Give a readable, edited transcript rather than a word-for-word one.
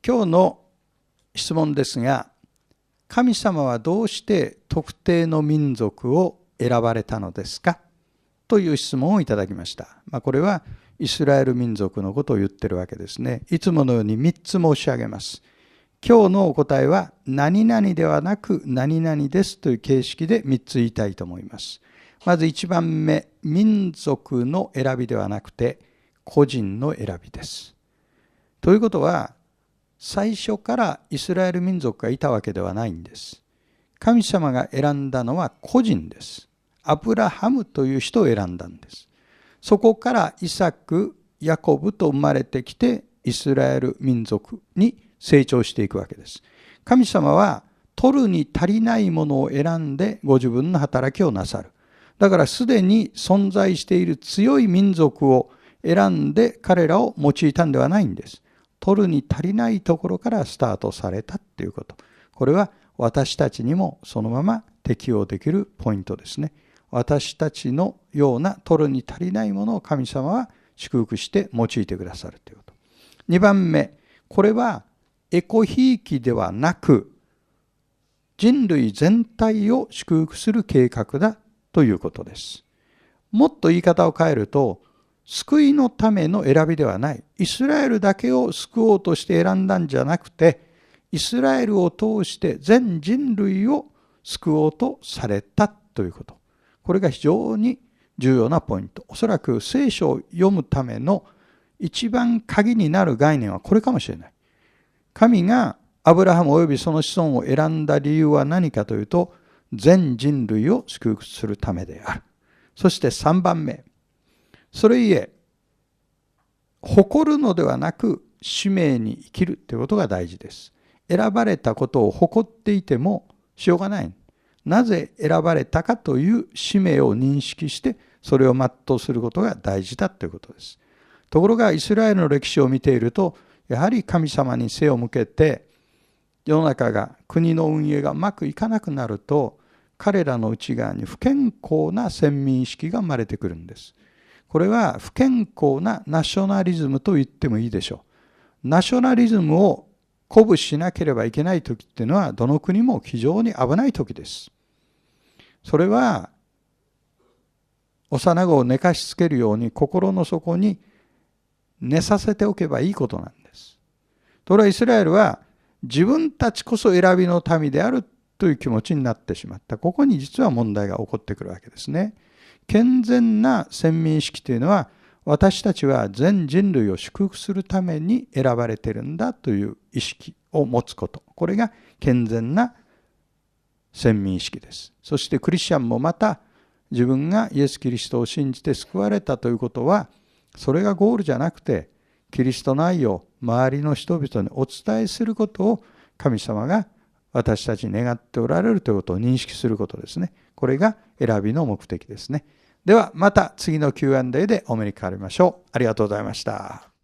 今日の質問ですが、神様はどうして特定の民族を選ばれたのですかという質問をいただきました。これはイスラエル民族のことを言ってるわけですね。いつものように3つ申し上げます。今日のお答えは何々ではなく何々ですという形式で3つ言いたいと思います。まず1番目、民族の選びではなくて個人の選びです。ということは、最初からイスラエル民族がいたわけではないんです。神様が選んだのは個人です。アブラハムという人を選んだんです。そこからイサク、ヤコブと生まれてきてイスラエル民族に成長していくわけです。神様は取るに足りないものを選んでご自分の働きをなさる。だからすでに存在している強い民族を選んで彼らを用いたんではないんです。取るに足りないところからスタートされたということ。これは私たちにもそのまま適用できるポイントですね。私たちのような取るに足りないものを神様は祝福して用いてくださるということ。2番目、これはエコひいきではなく人類全体を祝福する計画だということです。もっと言い方を変えると、救いのための選びではない。イスラエルだけを救おうとして選んだんじゃなくて、イスラエルを通して全人類を救おうとされたということ。これが非常に重要なポイント。おそらく聖書を読むための一番鍵になる概念はこれかもしれない。神がアブラハムおよびその子孫を選んだ理由は何かというと、全人類を祝福するためである。そして3番目。それゆえ、誇るのではなく使命に生きるということが大事です。選ばれたことを誇っていてもしょうがない。なぜ選ばれたかという使命を認識してそれを全うすることが大事だということです。ところがイスラエルの歴史を見ていると、やはり神様に背を向けて世の中が国の運営がうまくいかなくなると、彼らの内側に不健康な先民意識が生まれてくるんです。これは不健康なナショナリズムと言ってもいいでしょう。ナショナリズムを鼓舞しなければいけない時っていうのはどの国も非常に危ない時です。それは幼子を寝かしつけるように心の底に寝させておけばいいことなんです。ところがイスラエルは自分たちこそ選びの民であるという気持ちになってしまった。ここに実は問題が起こってくるわけですね。健全な先民意識というのは、私たちは全人類を祝福するために選ばれているんだという意識を持つこと。これが健全な先民意識です。そしてクリスチャンもまた自分がイエス・キリストを信じて救われたということは、それがゴールじゃなくて、キリストの愛を周りの人々にお伝えすることを神様が私たちに願っておられるということを認識することですね。これが選びの目的ですね。ではまた次の Q&A でお目にかかりましょう。ありがとうございました。